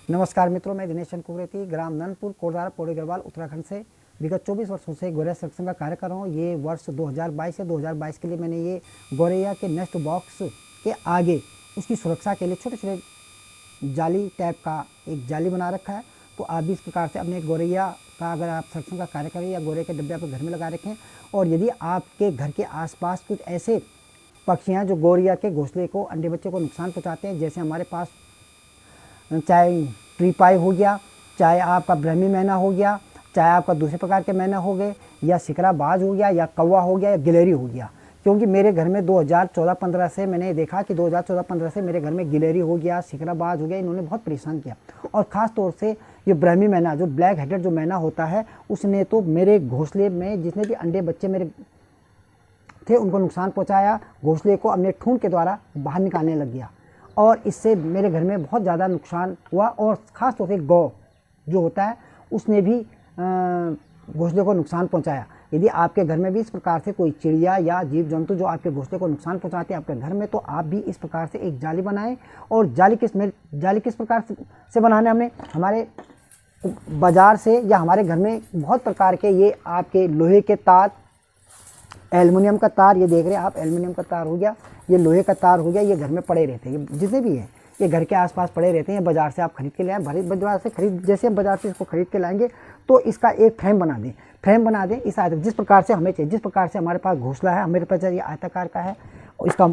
नमस्कार मित्रों, मैं दिनेश चंद कुकरेती ग्राम ननपुर कोटद्वार पौड़ी गढ़वाल उत्तराखंड से विगत 24 वर्षों से गौरैया संरक्षण का कार्य कर रहा हूँ। ये वर्ष 2022 है। 2022 के लिए मैंने ये गौरैया के नेस्ट बॉक्स के आगे उसकी सुरक्षा के लिए छोटे छोटे जाली टाइप का एक जाली बना रखा है। तो आप भी इस प्रकार से अपने गौरैया का अगर आप संरक्षण का कार्य करें या गौरैया के डब्बे अपने घर में लगा रखें, और यदि आपके घर के आसपास कुछ ऐसे पक्षी हैं जो गौरैया के घोंसले को, अंडे बच्चे को नुकसान पहुँचाते हैं, जैसे हमारे पास चाहे ट्रीपाई हो गया, चाहे आपका ब्रह्मी मैना हो गया, चाहे आपका दूसरे प्रकार के मैना हो गए, या सिकराबाज हो गया, या कौवा हो गया, या गिलहरी हो गया। क्योंकि मेरे घर में 2014-15 से मैंने देखा कि 2014-15 से मेरे घर में गिलहरी हो गया, सिकराबाज हो गया, इन्होंने बहुत परेशान किया। और ख़ास तौर से ये ब्रह्मी मैना, जो ब्लैक हेडेड जो मैना होता है, उसने तो मेरे घोंसले में जितने भी अंडे बच्चे मेरे थे उनको नुकसान पहुँचाया। घोंसले को अपने ठूंठ के द्वारा बाहर निकालने लग गया और इससे मेरे घर में बहुत ज़्यादा नुकसान हुआ। और ख़ास तौर से गौ जो होता है उसने भी घोंसले को नुकसान पहुंचाया। यदि आपके घर में भी इस प्रकार से कोई चिड़िया या जीव जंतु जो आपके घोंसले को नुकसान पहुंचाते हैं आपके घर में, तो आप भी इस प्रकार से एक जाली बनाएं। और जाली किस प्रकार से बनाना है, हमने हमारे बाज़ार से या हमारे घर में बहुत प्रकार के ये आपके लोहे के तार, एल्युमिनियम का तार, ये देख रहे हैं आप, एल्युमिनियम का तार हो गया, ये लोहे का तार हो गया, ये घर में पड़े रहते हैं। ये जितने भी हैं ये घर के आसपास पड़े रहते हैं। बाज़ार से आप खरीद के ले आए, बाज़ार से जैसे हम बाज़ार से इसको खरीद के लाएंगे तो इसका एक फ्रेम बना दें इस आयत, जिस प्रकार से हमें चाहिए, जिस प्रकार से हमारे पास घोंसला है, मेरे पास ये आयताकार का है और इसका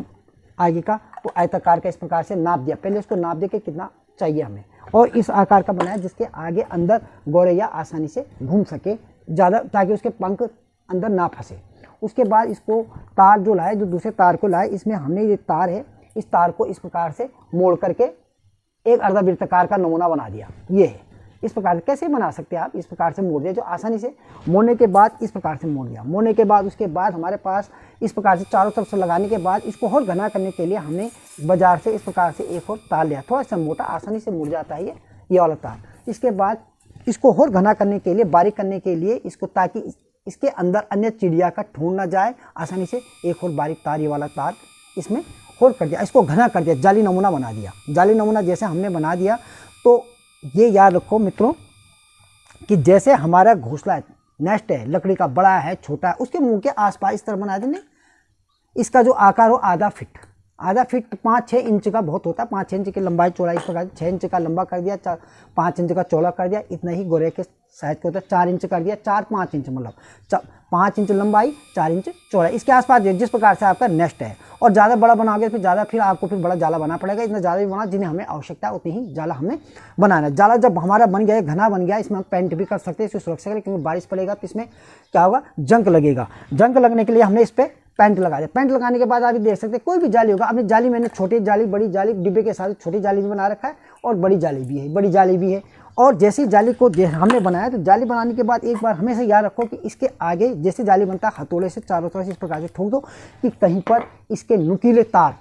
आगे का, तो आयताकार का इस प्रकार से नाप दिया। पहले इसको नाप दे के कितना चाहिए हमें, और इस आकार का बनाया जिसके आगे अंदर गौरैया आसानी से घूम सके ज़्यादा, ताकि उसके पंख अंदर ना फंसे। उसके बाद इसको तार जो लाए, जो दूसरे तार को लाए, इसमें हमने ये तार है, इस तार को इस प्रकार से मोड़ करके एक अर्धवृत्ताकार का नमूना बना दिया। ये है, इस प्रकार से कैसे बना सकते हैं आप, इस प्रकार से मोड़ दिया, जो आसानी से मोड़ने के बाद इस प्रकार से मोड़ दिया। मोड़ने के बाद उसके बाद हमारे पास इस प्रकार से चारों तरफ से लगाने के बाद इसको और घना करने के लिए हमने बाजार से इस प्रकार से एक और तार लिया, थोड़ा सा मोटा, आसानी से मुड़ जाता है ये वाला तार। इसके बाद इसको और घना करने के लिए, बारीक करने के लिए इसको, ताकि इसके अंदर अन्य चिड़िया का ठूंठ ना जाए, आसानी से एक और बारीक तार, ये वाला तार इसमें होल कर दिया, इसको घना कर दिया, जाली नमूना बना दिया। जाली नमूना जैसे हमने बना दिया, तो ये याद रखो मित्रों कि जैसे हमारा घोंसला नेस्ट है, लकड़ी का बड़ा है, छोटा है, उसके मुंह के आसपास इस तरह बना देने। इसका जो आकार हो आधा फीट 5-6 इंच का बहुत होता है, 5-6 इंच की लंबाई चौड़ाई, इस प्रकार 6 इंच का लंबा कर दिया, 5 इंच का चौड़ा कर दिया, इतना ही गौरैया के साइज का होता है। 4 इंच कर दिया, 4-5 इंच, मतलब 5 इंच लंबाई, 4 इंच चौड़ाई, इसके आसपास जिस प्रकार से आपका नेस्ट है। और ज़्यादा बड़ा बनाओगे फिर आपको बड़ा जाला बना पड़ेगा। इतना ज़्यादा भी बना, जिन्हें हमें आवश्यकता है उतनी ही जाला हमें बनाना है। जाला जब हमारा बन गया, घना बन गया, इसमें हम पेंट भी कर सकते हैं इसकी सुरक्षा के लिए, क्योंकि बारिश पड़ेगा तो इसमें क्या होगा, जंग लगेगा। जंग लगने के लिए हमने इस पर पेंट लगा दिया। पेंट लगाने के बाद आप देख सकते हैं कोई भी जाली होगा। अपनी जाली मैंने छोटी जाली, बड़ी जाली, डिब्बे के साथ छोटी जाली भी बना रखा है और बड़ी जाली भी है। और जैसी जाली को हमने बनाया, तो जाली बनाने के बाद एक बार हमेशा याद रखो कि इसके आगे जैसे जाली बनता है, हथौड़े से चारों तरफ से इस प्रकार से ठोक दो कि कहीं पर इसके नुकीले तार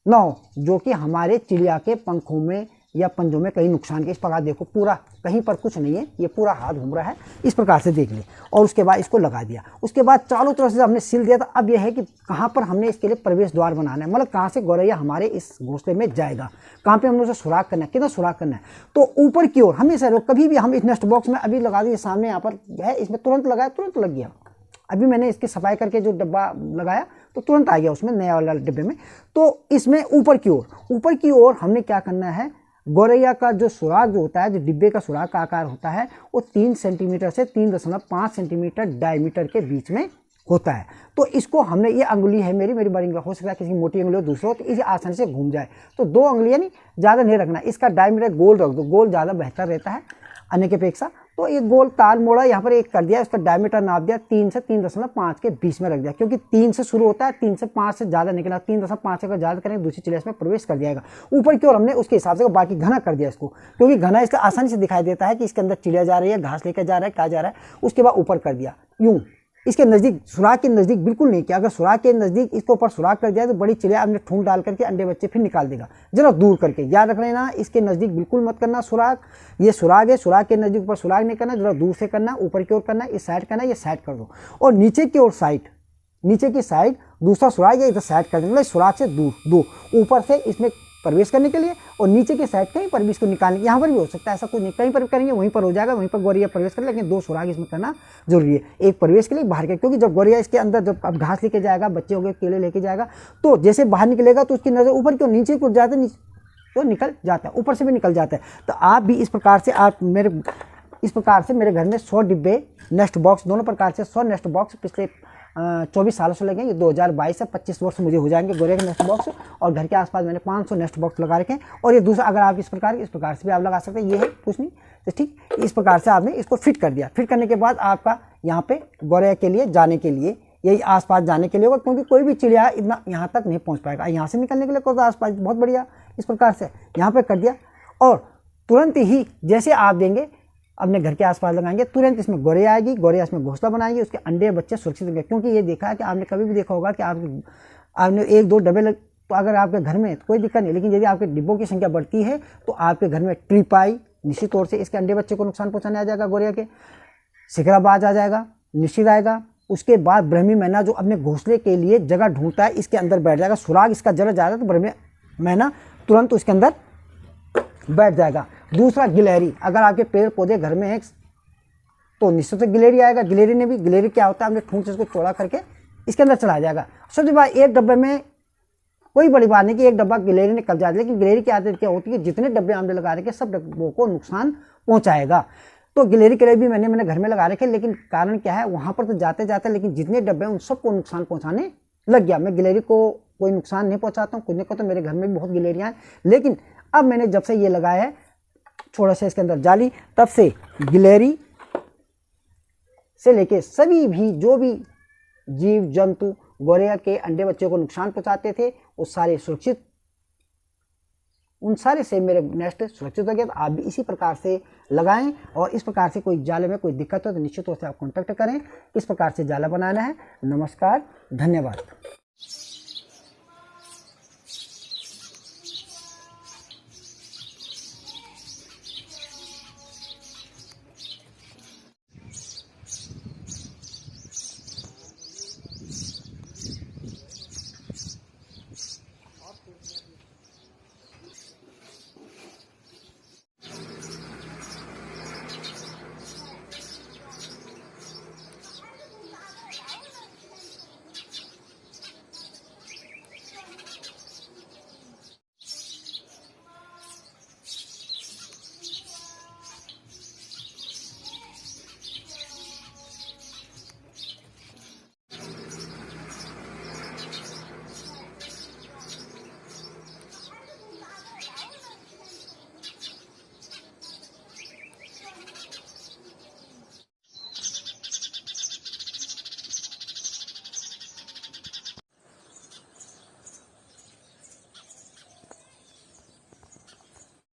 ना हो, जो कि हमारे चिड़िया के पंखों में या पंजों में कहीं नुकसान के। इस प्रकार देखो, पूरा कहीं पर कुछ नहीं है, ये पूरा हाथ घूम रहा है, इस प्रकार से देख लिया। और उसके बाद इसको लगा दिया। उसके बाद चारों तरफ से हमने सिल दिया। तो अब यह है कि कहाँ पर हमने इसके लिए प्रवेश द्वार बनाना है, मतलब कहाँ से गौरैया हमारे इस घोंसले में जाएगा, कहाँ पे हमने उसे सुराख करना है, कितना सुराख करना है। तो ऊपर की ओर हमेशा कभी भी हम इस नेस्ट बॉक्स में अभी लगा दिए, सामने यहाँ पर है, इसमें तुरंत लगाया, तुरंत लग गया। अभी मैंने इसकी सफाई करके जो डब्बा लगाया तो तुरंत आ गया उसमें, नया वाला डिब्बे में। तो इसमें ऊपर की ओर हमने क्या करना है, गौरैया का जो सुराग जो होता है, जो डिब्बे का सुराग का आकार होता है, वो 3 सेंटीमीटर से 3.5 सेंटीमीटर डायमीटर के बीच में होता है। तो इसको हमने, ये अंगुली है मेरी बड़ी अंगुली, हो सकता है किसी की मोटी अंगुली हो, दूसरों, तो इसे आसानी से घूम जाए। तो 2 अंगुलियाँ नहीं, ज़्यादा नहीं रखना, इसका डायमीटर गोल रख दो, गोल ज़्यादा बेहतर रहता है अन्य के अपेक्षा। तो एक गोल तार मोड़ा, यहाँ पर एक कर दिया, उसका डायमीटर नाप दिया, 3 से 3.5 के बीच में रख दिया, क्योंकि 3 से शुरू होता है, 3 से 5 से ज़्यादा निकला, 3.5 से अगर ज़्यादा करेंगे दूसरी चिड़िया इसमें प्रवेश कर जाएगा। ऊपर की ओर हमने उसके हिसाब से बाकी घना कर दिया इसको, क्योंकि घना इसका आसानी से दिखाई देता है कि इसके अंदर चिड़िया जा रही है, घास लेकर जा रहा है, क्या जा रहा है। उसके बाद ऊपर कर दिया यूँ, इसके नज़दीक, सुराख के नज़दीक बिल्कुल नहीं किया। अगर सुराख के नज़दीक इसको ऊपर सुराख कर दिया तो बड़ी चिड़िया अपने ठूंठ डाल करके अंडे बच्चे फिर निकाल देगा। जरा दूर करके याद रख लेना, इसके नज़दीक बिल्कुल मत करना सुराख। ये सुराग है, सुराग के नज़दीक ऊपर सुराग नहीं करना, जरा दूर से करना, ऊपर की ओर करना, इस साइड करना, ये साइड कर दो। और नीचे की ओर नीचे की साइड दूसरा सुराग या इधर साइड कर देना, मतलब सुराग से दूर ऊपर से इसमें प्रवेश करने के लिए और नीचे के साइड कहीं पर भी इसको निकालने, यहाँ पर भी हो सकता है, ऐसा कुछ नहीं, कहीं पर करेंगे वहीं पर हो जाएगा, वहीं पर गौरैया प्रवेश कर, लेकिन 2 सुराग इसमें करना जरूरी है, एक प्रवेश के लिए बाहर के, क्योंकि जब गौरैया इसके अंदर जब अब घास लेके जाएगा, बच्चे हो गए केले लेके जाएगा, तो जैसे बाहर निकलेगा तो उसकी नज़र ऊपर क्यों नीचे को जाते है, तो निकल जाता है, ऊपर से भी निकल जाता है। तो आप भी इस प्रकार से मेरे घर में 100 डिब्बे नेस्ट बॉक्स, दोनों प्रकार से 100 नेस्ट बॉक्स पिछले 24 सालों से लगे, ये 2022 से 25 वर्ष मुझे हो जाएंगे गौरैया के नेस्ट बॉक्स, और घर के आसपास मैंने 500 नेस्ट बॉक्स लगा रखे हैं। और ये दूसरा, अगर आप इस प्रकार से भी आप लगा सकते हैं, ये है कुछ नहीं, तो ठीक इस प्रकार से आपने इसको फिट कर दिया। फिट करने के बाद आपका यहाँ पे गौरैया के लिए जाने के लिए, यही आसपास जाने के लिए होगा, क्योंकि कोई भी चिड़िया इतना यहाँ तक नहीं पहुँच पाएगा। यहाँ से निकलने के लिए तो आसपास बहुत बढ़िया, इस प्रकार से यहाँ पे कर दिया, और तुरंत ही जैसे आप देंगे अपने घर के आसपास लगाएंगे, तुरंत इसमें गौरैया आएगी, गौरैया इसमें घोंसला बनाएगी, उसके अंडे बच्चे सुरक्षित होंगे। क्योंकि ये देखा है कि आपने कभी भी देखा होगा कि आपने 1-2 डब्बे तो अगर आपके घर में कोई दिक्कत नहीं, लेकिन यदि आपके डिब्बों की संख्या बढ़ती है तो आपके घर में ट्रिपाई, निश्चित तौर से इसके अंडे बच्चे को नुकसान पहुँचाने आ जाएगा, गौरैया के शिकराबाज आ जाएगा, निश्चित आएगा। उसके बाद ब्राह्मी मैना जो अपने घोंसले के लिए जगह ढूंढता है, इसके अंदर बैठ जाएगा, सुराग इसका जरा जाएगा तो ब्राह्मी मैना तुरंत उसके अंदर बैठ जाएगा। दूसरा गिलहरी, अगर आपके पेड़ पौधे घर में है तो निश्चित से गिलहरी आएगा। गिलहरी क्या होता है, हमने ठूंठ से इसको चौड़ा करके इसके अंदर चला जाएगा। सबसे बड़ा, एक डब्बे में कोई बड़ी बात नहीं कि एक डब्बा गिलहरी ने कब्जा दिया, लेकिन गिलहरी की आदत क्या होती है, जितने डब्बे हमने लगा रखे सब डब्बों को नुकसान पहुंचाएगा। तो गिलहरी के लिए भी मैंने घर में लगा रखे, लेकिन कारण क्या है, वहां पर तो जाते जाते लेकिन जितने डब्बे उन सबको नुकसान पहुंचाने लग गया। मैं गिलहरी को कोई नुकसान नहीं पहुंचाता हूँ, कुछ को तो मेरे घर में भी बहुत गिलहरियाँ हैं, लेकिन अब मैंने जब से ये लगाया है थोड़ा सा इसके अंदर जाली, तब से गिलहरी से लेके सभी भी जो भी जीव जंतु गौरैया के अंडे बच्चों को नुकसान पहुंचाते थे वो सारे सुरक्षित, उन सारे से मेरे नेस्ट सुरक्षित हो गया। तो आप भी इसी प्रकार से लगाएं, और इस प्रकार से कोई जाले में कोई दिक्कत हो तो निश्चित तौर से आप कॉन्टैक्ट करें। इस प्रकार से जाला बनाना है। नमस्कार, धन्यवाद।